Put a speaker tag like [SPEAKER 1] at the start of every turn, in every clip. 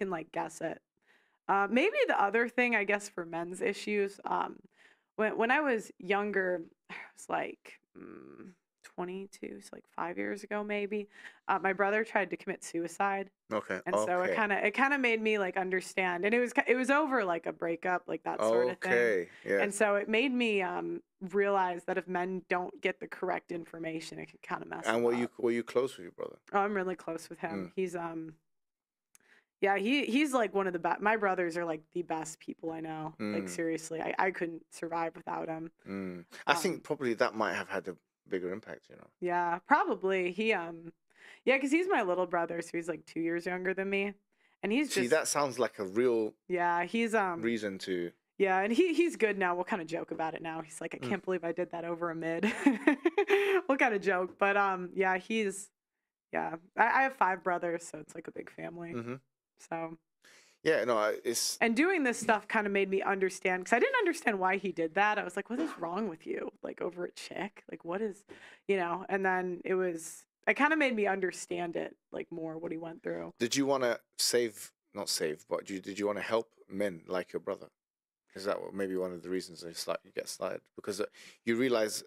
[SPEAKER 1] can like guess it. Maybe the other thing, I guess, for men's issues, when I was younger, I was like 22, so like 5 years ago, maybe. My brother tried to commit suicide,
[SPEAKER 2] Okay.
[SPEAKER 1] and so
[SPEAKER 2] Okay.
[SPEAKER 1] it kind of made me like understand, and it was over like a breakup, like that sort of thing,
[SPEAKER 2] Okay.
[SPEAKER 1] and
[SPEAKER 2] Yes.
[SPEAKER 1] so it made me realize that if men don't get the correct information, it can kind of mess
[SPEAKER 2] And
[SPEAKER 1] them up.
[SPEAKER 2] were you close with your brother?
[SPEAKER 1] Oh, I'm really close with him.
[SPEAKER 2] Mm.
[SPEAKER 1] He's yeah, he's like one of the best. My brothers are like the best people I know. Like
[SPEAKER 2] Mm.
[SPEAKER 1] seriously, I couldn't survive without him.
[SPEAKER 2] Mm. I think
[SPEAKER 1] Um,
[SPEAKER 2] probably that might have had a bigger impact, you know.
[SPEAKER 1] yeah, probably yeah, because he's my little brother, so he's like 2 years younger than me, and he's
[SPEAKER 2] See,
[SPEAKER 1] just
[SPEAKER 2] that sounds like a real
[SPEAKER 1] yeah, he's
[SPEAKER 2] reason to.
[SPEAKER 1] yeah, and he's good now. We'll kind of joke about it now. He's like, I
[SPEAKER 2] Mm.
[SPEAKER 1] can't believe I did that over a mid. We'll kind of joke, but yeah, yeah. I have five brothers, so it's like a big family.
[SPEAKER 2] Hmm.
[SPEAKER 1] So.
[SPEAKER 2] Yeah, no, it's
[SPEAKER 1] And doing this stuff kind of made me understand because I didn't understand why he did that. I was like, what is wrong with you? Like over a chick? Like what is, and then it kind of made me understand it like more what he went through.
[SPEAKER 2] Did you want to not save, but did you want to help men like your brother? Is that maybe one of the reasons you get started? Because you realize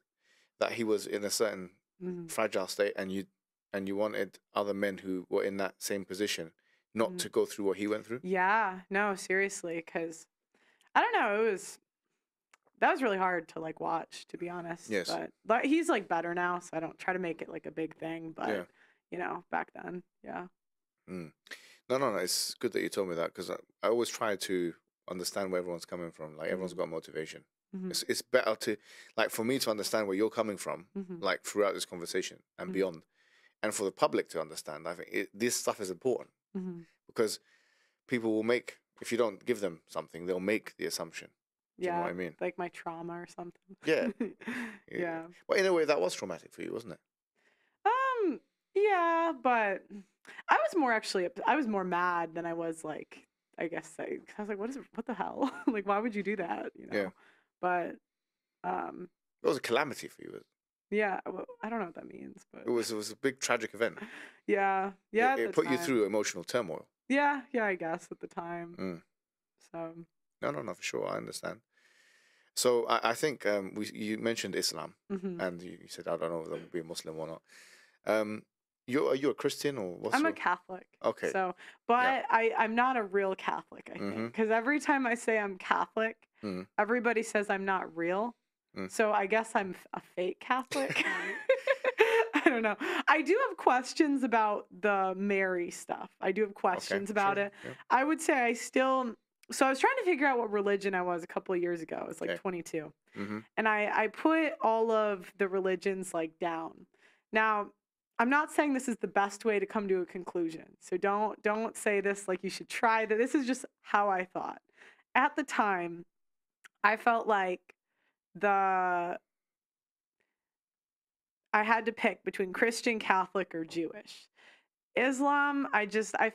[SPEAKER 2] that he was in a certain
[SPEAKER 1] Hmm.
[SPEAKER 2] fragile state, and you wanted other men who were in that same position not
[SPEAKER 1] Hmm.
[SPEAKER 2] to go through what he went through.
[SPEAKER 1] Yeah, no, seriously, because I don't know, that was really hard to like watch, to be honest.
[SPEAKER 2] Yes.
[SPEAKER 1] But he's like better now, so I don't try to make it like a big thing.
[SPEAKER 2] Yeah.
[SPEAKER 1] But back then, yeah.
[SPEAKER 2] Mm. No, no, no. It's good that you told me that because I always try to understand where everyone's coming from. Like everyone's
[SPEAKER 1] Hmm.
[SPEAKER 2] got motivation.
[SPEAKER 1] Hmm.
[SPEAKER 2] It's better to like for me to understand where you're coming from,
[SPEAKER 1] Hmm.
[SPEAKER 2] like throughout this conversation and
[SPEAKER 1] Hmm.
[SPEAKER 2] beyond, and for the public to understand. I think this stuff is important
[SPEAKER 1] Hmm.
[SPEAKER 2] because people will make if you don't give them something, they'll make the assumption. Do you know what
[SPEAKER 1] Yeah,
[SPEAKER 2] I mean?
[SPEAKER 1] like my trauma or
[SPEAKER 2] Yeah.
[SPEAKER 1] something.
[SPEAKER 2] Yeah.
[SPEAKER 1] Yeah.
[SPEAKER 2] But in a way, that was traumatic for you, wasn't it?
[SPEAKER 1] Um, yeah, but I was more mad than I was like, I guess I was like, what the hell? Like, why would you do that?
[SPEAKER 2] Yeah.
[SPEAKER 1] But, um,
[SPEAKER 2] It was a calamity for you.
[SPEAKER 1] yeah, well, I don't know what that means, but
[SPEAKER 2] It was a big tragic event.
[SPEAKER 1] yeah,
[SPEAKER 2] It,
[SPEAKER 1] yeah, at
[SPEAKER 2] it
[SPEAKER 1] the
[SPEAKER 2] put you
[SPEAKER 1] time.
[SPEAKER 2] through emotional turmoil.
[SPEAKER 1] Yeah, yeah, I guess at the time.
[SPEAKER 2] Mm.
[SPEAKER 1] So,
[SPEAKER 2] No, no, no, for sure. I understand. So I think you mentioned Islam,
[SPEAKER 1] hmm
[SPEAKER 2] and you said I don't know whether I'm be a Muslim or not. Um, are you a Christian or what's
[SPEAKER 1] I'm a
[SPEAKER 2] your?
[SPEAKER 1] Catholic.
[SPEAKER 2] Okay,
[SPEAKER 1] So,
[SPEAKER 2] yeah.
[SPEAKER 1] but I'm not a real Catholic, I think,
[SPEAKER 2] Mm-hmm.
[SPEAKER 1] because every time I say I'm Catholic,
[SPEAKER 2] Mm.
[SPEAKER 1] everybody says I'm not real.
[SPEAKER 2] Mm.
[SPEAKER 1] So I guess I'm a fake Catholic. I don't know. I do have questions about the Mary stuff. I do have
[SPEAKER 2] Okay,
[SPEAKER 1] questions about
[SPEAKER 2] sure.
[SPEAKER 1] it.
[SPEAKER 2] Yeah.
[SPEAKER 1] I would say so I was trying to figure out what religion I was a couple of years ago. I was like
[SPEAKER 2] Okay.
[SPEAKER 1] 22.
[SPEAKER 2] Mm-hmm.
[SPEAKER 1] And I put all of the religions like down. Now, I'm not saying this is the best way to come to a conclusion. So don't say this like you should try that. This is just how I thought. At the time, I felt like the I had to pick between Christian, Catholic, or Jewish. Islam, I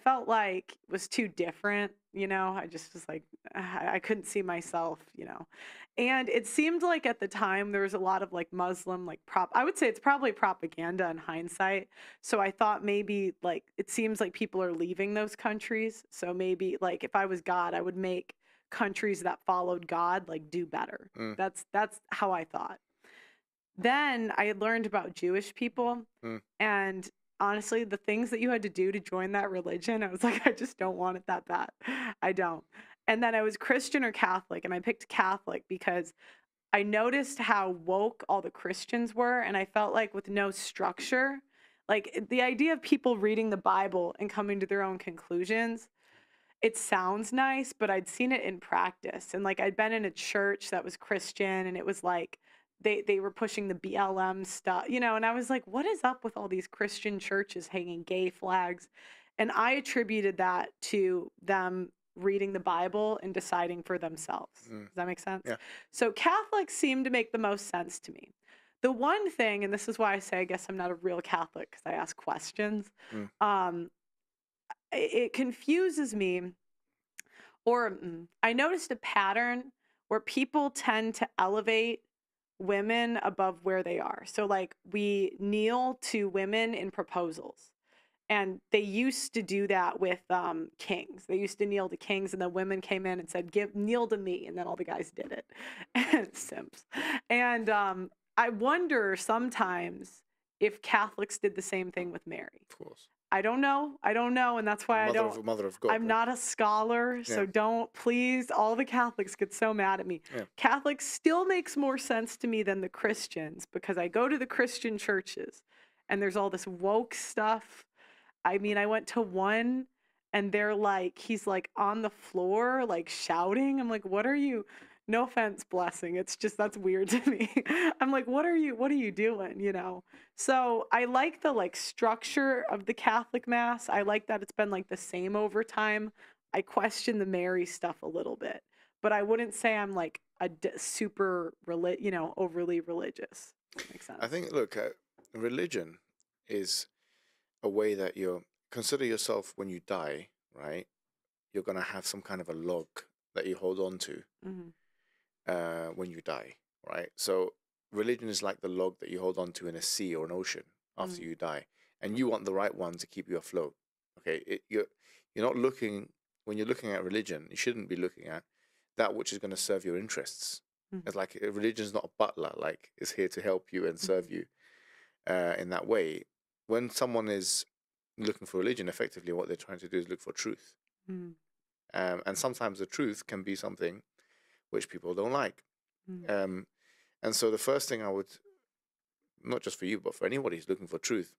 [SPEAKER 1] felt like was too different, I just was like I couldn't see myself. And it seemed like at the time there was a lot of like Muslim like I would say it's probably propaganda in hindsight. So I thought maybe like it seems like people are leaving those countries. So maybe like if I was God, I would make countries that followed God like do better.
[SPEAKER 2] Mm.
[SPEAKER 1] That's how I thought. Then I had learned about Jewish people,
[SPEAKER 2] Mm.
[SPEAKER 1] and honestly, the things that you had to do to join that religion, I was like, I just don't want it that bad. I don't. And then I was Christian or Catholic, and I picked Catholic because I noticed how woke all the Christians were, and I felt like with no structure, like the idea of people reading the Bible and coming to their own conclusions, it sounds nice, but I'd seen it in practice. And like I'd been in a church that was Christian and it was like they were pushing the BLM stuff, and I was like, what is up with all these Christian churches hanging gay flags? And I attributed that to them reading the Bible and deciding for themselves.
[SPEAKER 2] Mm.
[SPEAKER 1] Does that make sense?
[SPEAKER 2] Yeah.
[SPEAKER 1] So Catholics seem to make the most sense to me. The one thing, and this is why I say I guess I'm not a real Catholic because I ask questions.
[SPEAKER 2] Mm.
[SPEAKER 1] Um, it confuses me, or I noticed a pattern where people tend to elevate women above where they are. So like we kneel to women in proposals. And they used to do that with kings. They used to kneel to kings, and then women came in and said, "Give kneel to me," and then all the guys did it. And simps. And I wonder sometimes if Catholics did the same thing with Mary.
[SPEAKER 2] Of course.
[SPEAKER 1] I don't know. I don't know, and that's why I don't.
[SPEAKER 2] Mother of God.
[SPEAKER 1] I'm
[SPEAKER 2] right?
[SPEAKER 1] not a scholar, so
[SPEAKER 2] Yeah.
[SPEAKER 1] don't please. All the Catholics get so mad at me.
[SPEAKER 2] Yeah.
[SPEAKER 1] Catholics still makes more sense to me than the Christians because I go to the Christian churches, and there's all this woke stuff. I mean, I went to one and they're like, he's like on the floor, like shouting. I'm like, what are you? No offense, blessing. It's just that's weird to me. I'm like, what are you doing? You know? So I like the like structure of the Catholic Mass. I like that it's been like the same over time. I question the Mary stuff a little bit, but I wouldn't say I'm like a super overly religious. That makes sense.
[SPEAKER 2] I think, look, religion is a way that you consider yourself when you die, right? You're going to have some kind of a log that you hold on to when you die, right? So religion is like the log that you hold on to in a sea or an ocean after you die, and you want the right one to keep you afloat. Okay, you're not looking when you're looking at religion. You shouldn't be looking at that which is going to serve your interests. It's like religion is not a butler; like it's here to help you and serve you in that way. When someone is looking for religion, effectively, what they're trying to do is look for truth. And sometimes the truth can be something which people don't like. And so the first thing I would, not just for you, but for anybody who's looking for truth,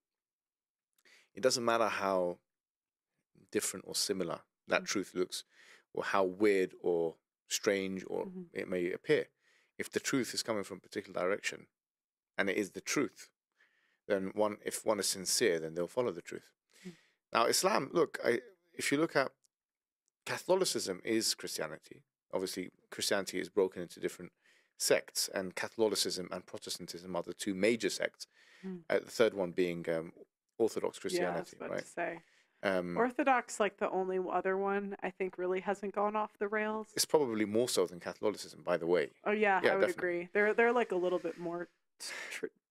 [SPEAKER 2] it doesn't matter how different or similar that truth looks, or how weird or strange or it may appear. If the truth is coming from a particular direction, and it is the truth, then if one is sincere, then they'll follow the truth. Now, Islam, look, if you look at Catholicism is Christianity. Obviously, Christianity is broken into different sects, and Catholicism and Protestantism are the two major sects. The third one being Orthodox Christianity,
[SPEAKER 1] yeah, I was about
[SPEAKER 2] right?
[SPEAKER 1] to say. Orthodox, like the only other one, I think really hasn't gone off the rails.
[SPEAKER 2] It's probably more so than Catholicism, by the way.
[SPEAKER 1] Oh yeah, I would
[SPEAKER 2] definitely.
[SPEAKER 1] agree. They're like a little bit more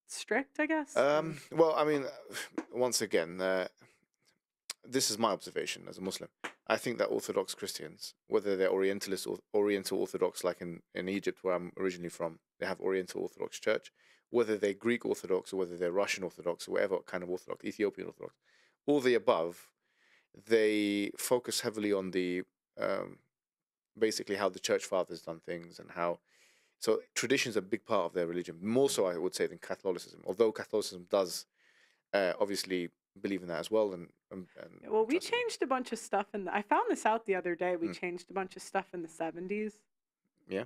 [SPEAKER 1] strict, I guess.
[SPEAKER 2] Well, I mean, once again, this is my observation as a Muslim. I think that Orthodox Christians, whether they're Orientalist or Oriental Orthodox, like in Egypt, where I'm originally from, they have Oriental Orthodox Church, whether they're Greek Orthodox or whether they're Russian Orthodox or whatever kind of Orthodox, Ethiopian Orthodox, all the above, they focus heavily on the basically how the church fathers done things and how. So tradition is a big part of their religion, more so I would say than Catholicism. Although Catholicism does obviously believe in that as well. And
[SPEAKER 1] well, we changed a bunch of stuff, and I found this out the other day. We changed a bunch of stuff in the 70s.
[SPEAKER 2] Yeah.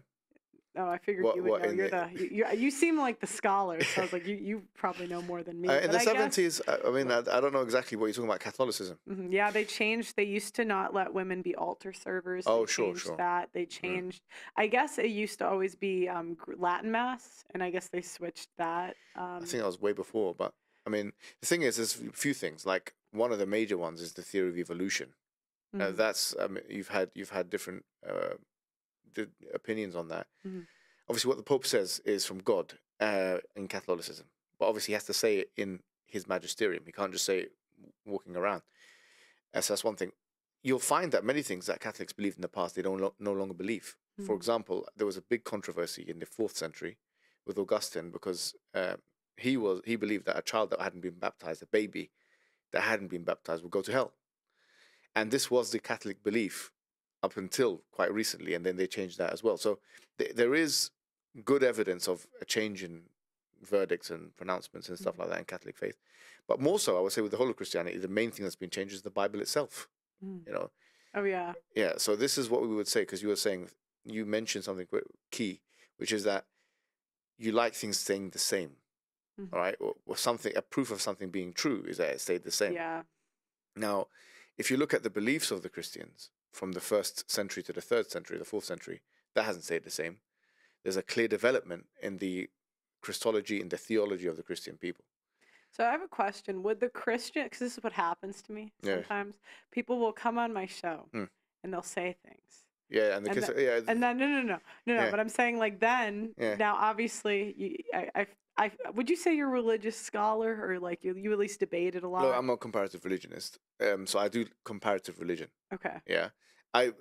[SPEAKER 1] Oh, I figured you would know. You seem like the scholar, so I was like, you probably know more than me.
[SPEAKER 2] In the 70s, I mean, I don't know exactly what you're talking about, Catholicism.
[SPEAKER 1] Yeah, they changed. They used to not let women be altar servers.
[SPEAKER 2] Oh,
[SPEAKER 1] they
[SPEAKER 2] sure.
[SPEAKER 1] That. They changed. I guess it used to always be Latin Mass, and I guess they switched that.
[SPEAKER 2] I think that was way before, but I mean, the thing is, there's a few things. Like one of the major ones is the theory of evolution. That's you've had different opinions on that. Obviously, what the Pope says is from God in Catholicism, but obviously he has to say it in his magisterium. He can't just say it walking around. So that's one thing. You'll find that many things that Catholics believed in the past, they don't no longer believe. For example, there was a big controversy in the 4th century with Augustine because he believed that a child that hadn't been baptized, a baby that hadn't been baptized, would go to hell. And this was the Catholic belief up until quite recently, and then they changed that as well. So there is good evidence of a change in verdicts and pronouncements and stuff like that in Catholic faith. But more so, I would say with the whole of Christianity, the main thing that's been changed is the Bible itself. You know.
[SPEAKER 1] Oh yeah.
[SPEAKER 2] Yeah. So this is what we would say, because you mentioned something key, which is that you like things staying the same. All right, or something, a proof of something being true is that it stayed the same.
[SPEAKER 1] Yeah.
[SPEAKER 2] Now, if you look at the beliefs of the Christians from the 1st century to the 3rd century, the 4th century, that hasn't stayed the same. There's a clear development in the Christology and the theology of the Christian people.
[SPEAKER 1] So I have a question. Would the Christian, because this is what happens to me sometimes, people will come on my show and they'll say things.
[SPEAKER 2] Yeah,
[SPEAKER 1] and then no. But I'm saying like then now obviously would you say you're a religious scholar, or like you at least debate it a
[SPEAKER 2] No,
[SPEAKER 1] lot?
[SPEAKER 2] I'm not a comparative religionist. So I do comparative religion.
[SPEAKER 1] Okay.
[SPEAKER 2] Yeah. I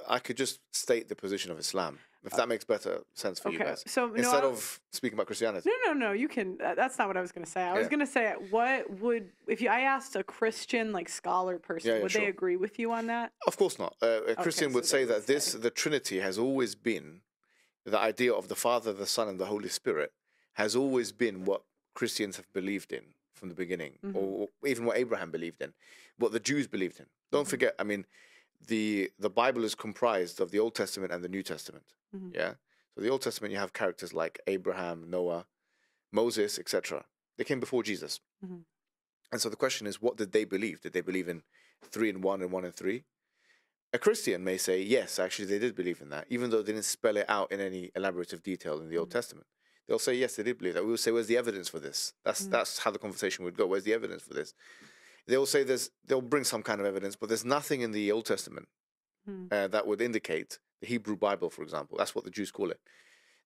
[SPEAKER 2] I could just state the position of Islam, if
[SPEAKER 1] Uh,
[SPEAKER 2] that makes better sense for you
[SPEAKER 1] okay.
[SPEAKER 2] guys,
[SPEAKER 1] So no,
[SPEAKER 2] instead of speaking about Christianity.
[SPEAKER 1] no. You can. That's not what I was gonna say. I was
[SPEAKER 2] Yeah.
[SPEAKER 1] gonna say, what would if you? I asked a Christian like scholar person,
[SPEAKER 2] Yeah,
[SPEAKER 1] would they
[SPEAKER 2] sure.
[SPEAKER 1] agree with you on that?
[SPEAKER 2] Of course not. A
[SPEAKER 1] Okay,
[SPEAKER 2] Christian
[SPEAKER 1] so
[SPEAKER 2] would
[SPEAKER 1] they
[SPEAKER 2] say
[SPEAKER 1] would
[SPEAKER 2] that this,
[SPEAKER 1] say.
[SPEAKER 2] the Trinity, has always been the idea of the Father, the Son, and the Holy Spirit has always been what Christians have believed in from the beginning, or even what Abraham believed in, what the Jews believed in. Don't forget, I mean, the Bible is comprised of the Old Testament and the New Testament. Yeah. So the Old Testament, you have characters like Abraham, Noah, Moses, etc. They came before Jesus. And so the question is, what did they believe? Did they believe in 3 and 1 and 1 and 3? A Christian may say, yes, actually, they did believe in that, even though they didn't spell it out in any elaborative detail in the Old Testament. They'll say, yes, they did believe that. We will say, where's the evidence for this? That's how the conversation would go. Where's the evidence for this? They'll say they'll bring some kind of evidence, but there's nothing in the Old Testament that would indicate the Hebrew Bible, for example. That's what the Jews call it.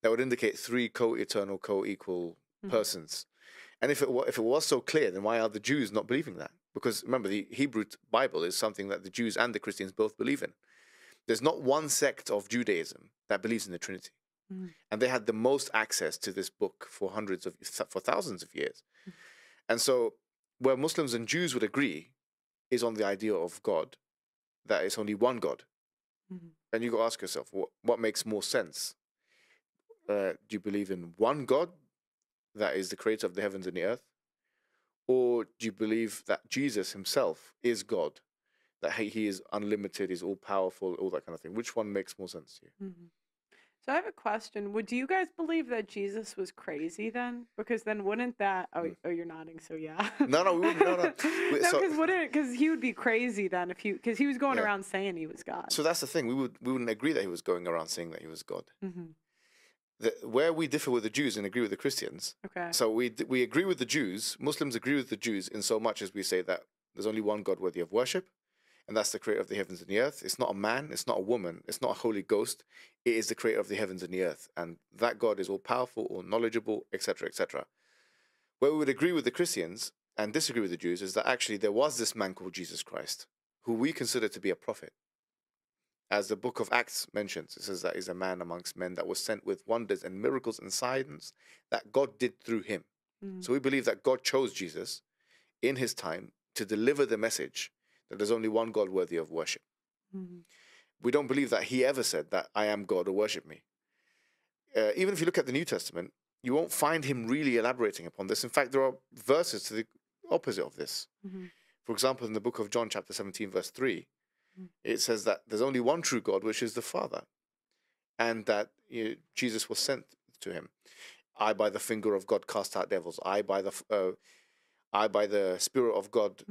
[SPEAKER 2] That would indicate 3 co-eternal, co-equal persons. And if it was so clear, then why are the Jews not believing that? Because remember, the Hebrew Bible is something that the Jews and the Christians both believe in. There's not one sect of Judaism that believes in the Trinity. And they had the most access to this book for thousands of years. And so where Muslims and Jews would agree is on the idea of God, that it's only one God. And you got to ask yourself, what makes more sense? Do you believe in one God that is the creator of the heavens and the earth? Or do you believe that Jesus himself is God, that he is unlimited, he's all powerful, all that kind of thing? Which one makes more sense to you?
[SPEAKER 1] So I have a question. Do you guys believe that Jesus was crazy then? Because then wouldn't that? Oh, you're nodding. So yeah.
[SPEAKER 2] No, we wouldn't. No.
[SPEAKER 1] No, because he would be crazy then if because he was going around saying he was God.
[SPEAKER 2] So that's the thing. We wouldn't agree that he was going around saying that he was God. Where we differ with the Jews and agree with the Christians.
[SPEAKER 1] Okay.
[SPEAKER 2] So we agree with the Jews. Muslims agree with the Jews in so much as we say that there's only one God worthy of worship, and that's the creator of the heavens and the earth. It's not a man, it's not a woman, it's not a Holy Ghost. It is the creator of the heavens and the earth. And that God is all powerful, all knowledgeable, etc., etc. Where we would agree with the Christians and disagree with the Jews is that actually there was this man called Jesus Christ, who we consider to be a prophet. As the book of Acts mentions, it says that he's a man amongst men that was sent with wonders and miracles and signs that God did through him. So we believe that God chose Jesus in his time to deliver the message that there's only one God worthy of worship. We don't believe that he ever said that I am God or worship me. Even if you look at the New Testament, you won't find him really elaborating upon this. In fact, there are verses to the opposite of this. For example, in the book of John, chapter 17, verse 3, it says that there's only one true God, which is the Father, and that Jesus was sent to him. I, by the finger of God, cast out devils. I, by the Spirit of God,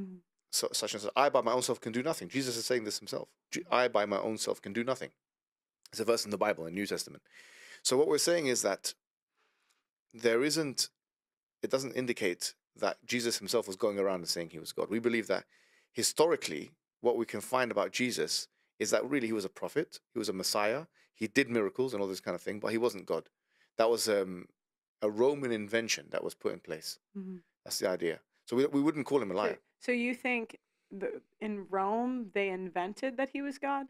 [SPEAKER 2] such and such. I, by my own self, can do nothing. Jesus is saying this himself. I, by my own self, can do nothing. It's a verse in the Bible, in the New Testament. So what we're saying is that it doesn't indicate that Jesus himself was going around and saying he was God. We believe that historically, what we can find about Jesus is that really he was a prophet, he was a Messiah, he did miracles and all this kind of thing, but he wasn't God. That was a Roman invention that was put in place. That's the idea. So we wouldn't call him a liar.
[SPEAKER 1] So you think in Rome they invented that he was God?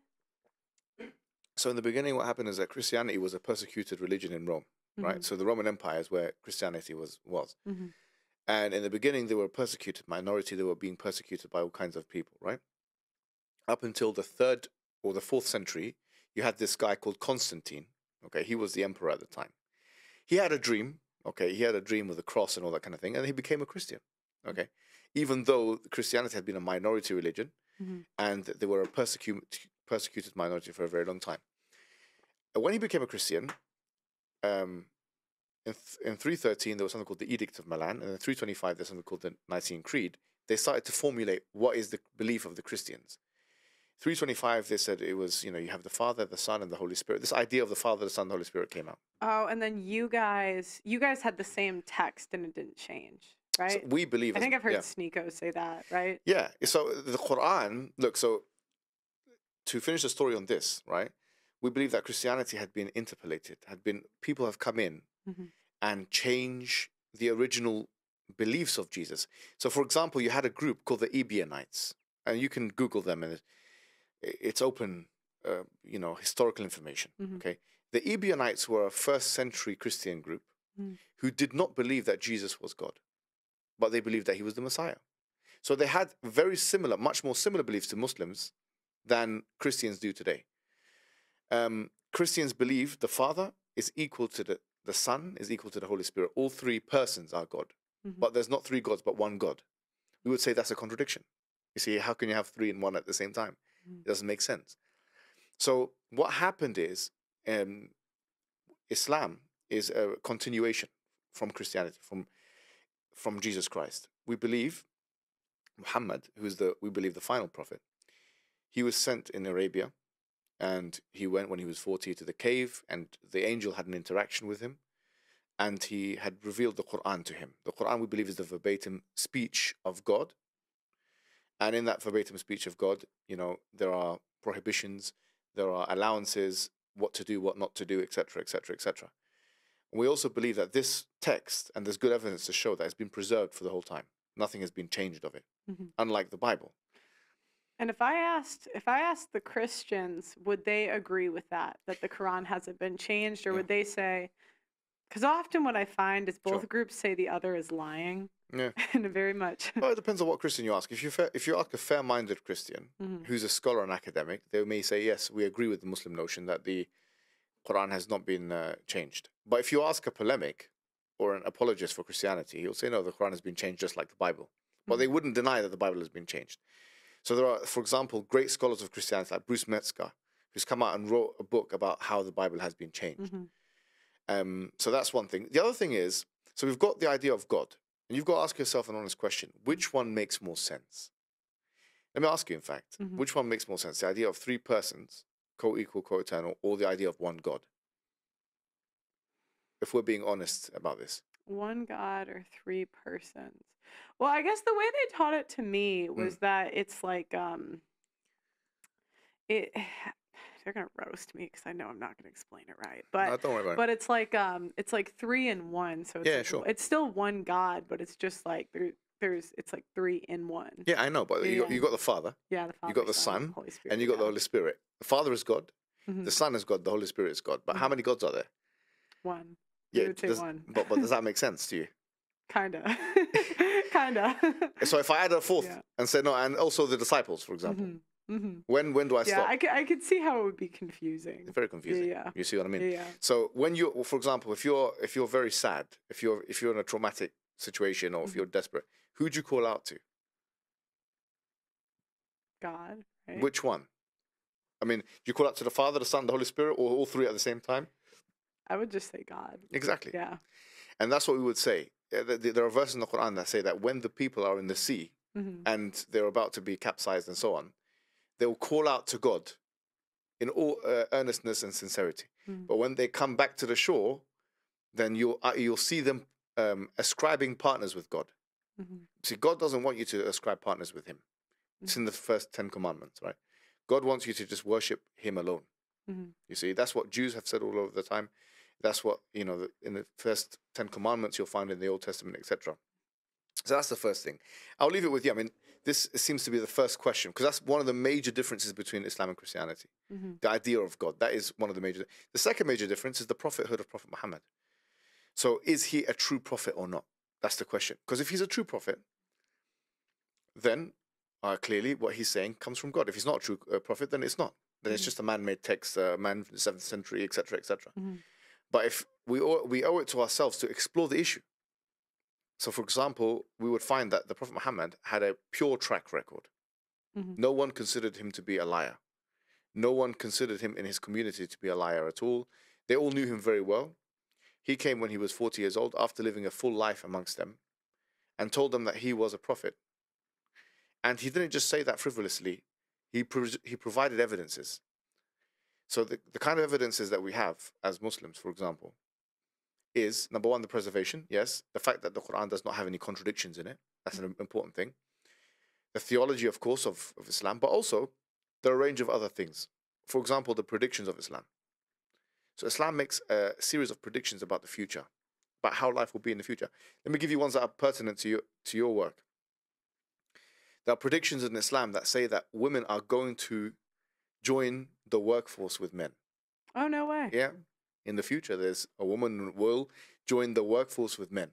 [SPEAKER 2] So in the beginning, what happened is that Christianity was a persecuted religion in Rome, right? So the Roman Empire is where Christianity was. And in the beginning, they were a persecuted minority. They were being persecuted by all kinds of people, right? Up until the 3rd or the 4th century, you had this guy called Constantine. Okay, he was the emperor at the time. He had a dream. Okay, he had a dream with a cross and all that kind of thing, and he became a Christian. Okay, even though Christianity had been a minority religion, and they were a persecuted minority for a very long time. And when he became a Christian, in 313 there was something called the Edict of Milan, and in 325 there's something called the Nicene Creed. They started to formulate what is the belief of the Christians. 325, they said it was, you have the Father, the Son, and the Holy Spirit. This idea of the Father, the Son, and the Holy Spirit came out.
[SPEAKER 1] Oh, and then you guys had the same text and it didn't change, right?
[SPEAKER 2] So we believe.
[SPEAKER 1] I think I've heard Sneeko say that, right?
[SPEAKER 2] Yeah. So the Quran, look, so to finish the story on this, right? We believe that Christianity had been interpolated, people have come in and changed the original beliefs of Jesus. So, for example, you had a group called the Ebionites, and you can Google them, and it's open, historical information.
[SPEAKER 1] Mm-hmm.
[SPEAKER 2] Okay, the Ebionites were a first-century Christian group who did not believe that Jesus was God, but they believed that he was the Messiah. So they had very similar, much more similar beliefs to Muslims than Christians do today. Christians believe the Father is equal to the Son is equal to the Holy Spirit. All three persons are God. But there's not three gods, but one God. We would say that's a contradiction. You see, how can you have three and one at the same time? It doesn't make sense. So what happened is Islam is a continuation from Christianity, from Jesus Christ. We believe Muhammad, we believe the final prophet, he was sent in Arabia, and he went when he was 40 to the cave, and the angel had an interaction with him, and he had revealed the Quran to him. The Quran, we believe, is the verbatim speech of God. And in that verbatim speech of God, there are prohibitions, there are allowances, what to do, what not to do, etc., etc., etc. We also believe that this text, and there's good evidence to show that it's been preserved for the whole time. Nothing has been changed of it, unlike the Bible.
[SPEAKER 1] And if I asked the Christians, would they agree with that the Quran hasn't been changed, or would they say? Because often what I find is both groups say the other is lying.
[SPEAKER 2] Yeah.
[SPEAKER 1] And very much.
[SPEAKER 2] Well, it depends on what Christian you ask. If you ask a fair-minded Christian who's a scholar and academic, they may say, yes, we agree with the Muslim notion that the Quran has not been changed. But if you ask a polemic or an apologist for Christianity, he'll say, no, the Quran has been changed just like the Bible. But they wouldn't deny that the Bible has been changed. So there are, for example, great scholars of Christianity like Bruce Metzger, who's come out and wrote a book about how the Bible has been changed. So that's one thing. The other thing is, so we've got the idea of God, and you've got to ask yourself an honest question. Which one makes more sense? Let me ask you, in fact, which one makes more sense? The idea of three persons, co-equal, co-eternal, or the idea of one God? If we're being honest about this.
[SPEAKER 1] One God or three persons? Well, I guess the way they taught it to me was that it's like, they're gonna roast me because I know I'm not gonna explain it right. But
[SPEAKER 2] no, don't worry about
[SPEAKER 1] it. It's like three in one. So it's
[SPEAKER 2] sure.
[SPEAKER 1] It's still one God, but it's just like it's like three in one.
[SPEAKER 2] Yeah, I know, but you got the Father.
[SPEAKER 1] Yeah, the Father.
[SPEAKER 2] You got the Son, Holy Spirit, and you got the Holy Spirit. The Father is God, the Son is God, the Holy Spirit is God. But how many gods are there?
[SPEAKER 1] One.
[SPEAKER 2] Yeah,
[SPEAKER 1] I would say one.
[SPEAKER 2] But does that make sense to you?
[SPEAKER 1] Kinda. Kinda.
[SPEAKER 2] So if I add a fourth and say no, and also the disciples, for example. When do I stop?
[SPEAKER 1] Yeah, I could see how it would be confusing.
[SPEAKER 2] It's very confusing.
[SPEAKER 1] Yeah.
[SPEAKER 2] You see what I mean?
[SPEAKER 1] Yeah.
[SPEAKER 2] So when for example, if you're very sad, if you're in a traumatic situation, or if you're desperate, who do you call out to?
[SPEAKER 1] God. Right?
[SPEAKER 2] Which one? I mean, do you call out to the Father, the Son, the Holy Spirit, or all three at the same time?
[SPEAKER 1] I would just say God.
[SPEAKER 2] Exactly.
[SPEAKER 1] Yeah.
[SPEAKER 2] And that's what we would say. There are verses in the Quran that say that when the people are in the sea and they're about to be capsized and so on, they will call out to God in all earnestness and sincerity. But when they come back to the shore, then you'll see them ascribing partners with God. See, God doesn't want you to ascribe partners with him. It's in the first 10 commandments, right? God wants you to just worship him alone. You see, that's what Jews have said all over the time. That's what, in the first 10 commandments you'll find in the Old Testament, etc. So that's the first thing. I'll leave it with you. I mean, this seems to be the first question, because that's one of the major differences between Islam and Christianity. The idea of God, that is one of the major. The second major difference is the prophethood of Prophet Muhammad. So is he a true prophet or not? That's the question. Because if he's a true prophet, then clearly what he's saying comes from God. If he's not a true prophet, then it's not. Then it's just a man-made text, man from the 7th century, etc., etc. But if we owe it to ourselves to explore the issue. So, for example, we would find that the Prophet Muhammad had a pure track record. No one considered him to be a liar. No one considered him in his community to be a liar at all. They all knew him very well. He came when he was 40 years old, after living a full life amongst them, and told them that he was a prophet. And he didn't just say that frivolously. He provided evidences. So the kind of evidences that we have as Muslims, for example, is, number one, the preservation. Yes, the fact that the Quran does not have any contradictions in it. That's an important thing. The theology, of course, of Islam, but also there are a range of other things. For example, the predictions of Islam. So Islam makes a series of predictions about the future, about how life will be in the future. Let me give you ones that are pertinent to your work. There are predictions in Islam that say that women are going to join the workforce with men.
[SPEAKER 1] Oh, no way.
[SPEAKER 2] Yeah. In the future, there's a woman will join the workforce with men.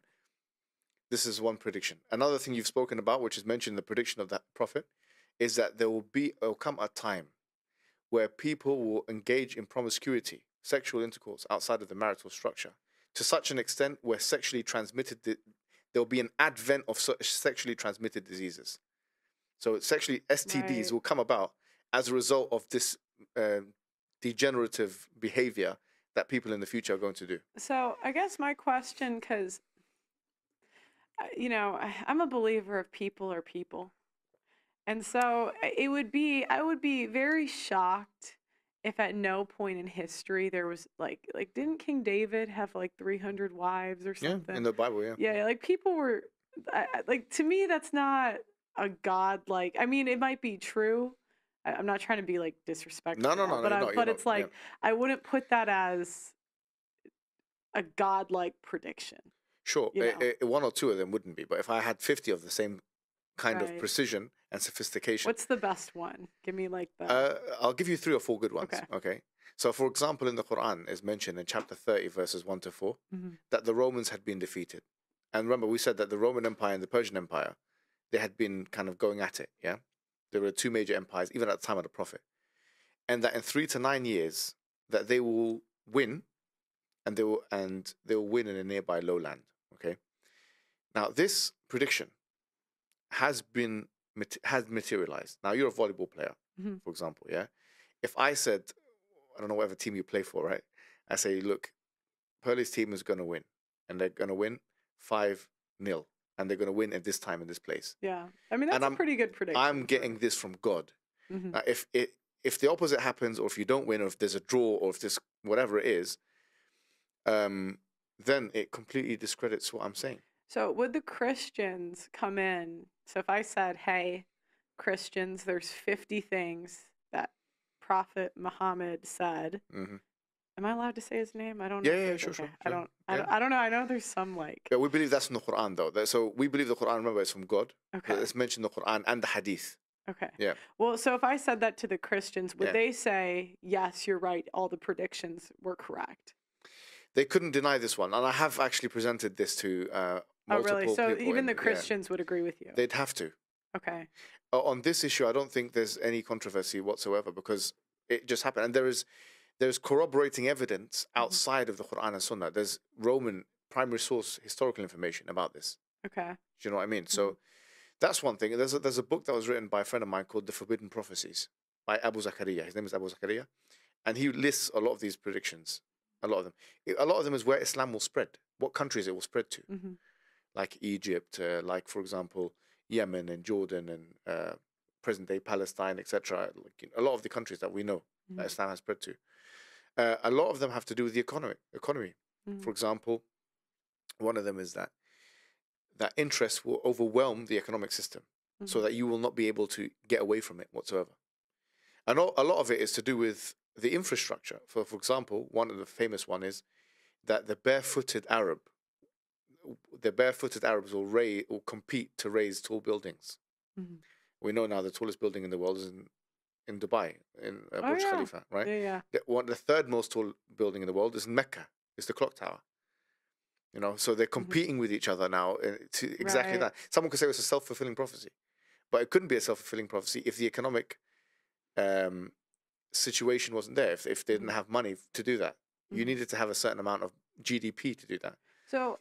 [SPEAKER 2] This is one prediction. Another thing you've spoken about, which is mentioned in the prediction of that prophet, is that there will come a time where people will engage in promiscuity, sexual intercourse outside of the marital structure, to such an extent where there will be an advent of sexually transmitted diseases. So STDs will come about as a result of this degenerative behavior that people in the future are going to do.
[SPEAKER 1] So I guess my question, because, I'm a believer of people are people. And so I would be very shocked if at no point in history there was like didn't King David have like 300 wives or something?
[SPEAKER 2] Yeah, in the Bible, yeah.
[SPEAKER 1] Yeah, like people were like, to me that's not a god, like, I mean, it might be true. I'm not trying to be like disrespectful.
[SPEAKER 2] No,
[SPEAKER 1] But it's like, I wouldn't put that as a godlike prediction.
[SPEAKER 2] Sure, one or two of them wouldn't be, but if I had 50 of the same kind of precision and sophistication.
[SPEAKER 1] What's the best one? Give me like
[SPEAKER 2] I'll give you 3 or 4 good ones. Okay. So, for example, in the Quran, it's mentioned in chapter 30, verses 1 to 4, that the Romans had been defeated. And remember, we said that the Roman Empire and the Persian Empire, they had been kind of going at it. Yeah, there were 2 major empires, even at the time of the Prophet, and that in 3 to 9 years, that they will win, and they will win in a nearby lowland. Okay. Now, this prediction has materialized. Now, you're a volleyball player, for example, yeah? If I said, I don't know whatever team you play for, right? I say, look, Pearlie's team is going to win, and they're going to win 5-0, and they're going to win at this time in this place.
[SPEAKER 1] Yeah. I mean, that's a pretty good prediction.
[SPEAKER 2] I'm getting this from God. Now, if the opposite happens, or if you don't win, or if there's a draw, or if this, whatever it is, then it completely discredits what I'm saying.
[SPEAKER 1] So would the Christians come in? So if I said, hey, Christians, there's 50 things that Prophet Muhammad said. Am I allowed to say his name? I don't know.
[SPEAKER 2] Yeah, sure.
[SPEAKER 1] I don't know. I know there's some like.
[SPEAKER 2] Yeah, we believe that's in the Quran, though. So we believe the Quran, remember, it's from God.
[SPEAKER 1] Okay.
[SPEAKER 2] It's mentioned in the Quran and the Hadith.
[SPEAKER 1] Okay.
[SPEAKER 2] Yeah.
[SPEAKER 1] Well, so if I said that to the Christians, would they say, yes, you're right, all the predictions were correct?
[SPEAKER 2] They couldn't deny this one. And I have actually presented this to multiple people.
[SPEAKER 1] So even the Christians would agree with you?
[SPEAKER 2] They'd have to.
[SPEAKER 1] Okay.
[SPEAKER 2] On this issue, I don't think there's any controversy whatsoever, because it just happened. And there's corroborating evidence outside of the Quran and Sunnah. There's Roman primary source historical information about this.
[SPEAKER 1] Okay.
[SPEAKER 2] Do you know what I mean? So that's one thing. There's a book that was written by a friend of mine called The Forbidden Prophecies by Abu Zakaria. His name is Abu Zakaria. And he lists a lot of these predictions. A lot of them is where Islam will spread, what countries it will spread to, like Egypt, like, for example, Yemen and Jordan and present-day Palestine, etc. Like, a lot of the countries that we know that Islam has spread to. A lot of them have to do with the economy. For example, one of them is that interest will overwhelm the economic system, so that you will not be able to get away from it whatsoever. And a lot of it is to do with the infrastructure. For example, one of the famous one is that the barefooted Arabs will compete to raise tall buildings. We know now the tallest building in the world is in Dubai, in Burj Khalifa, right?
[SPEAKER 1] Yeah.
[SPEAKER 2] The third most tall building in the world is in Mecca. It's the clock tower. You know, so they're competing with each other now to exactly that. Someone could say it's a self-fulfilling prophecy, but it couldn't be a self-fulfilling prophecy if the economic situation wasn't there. If they didn't have money to do that, you needed to have a certain amount of GDP to do that.
[SPEAKER 1] So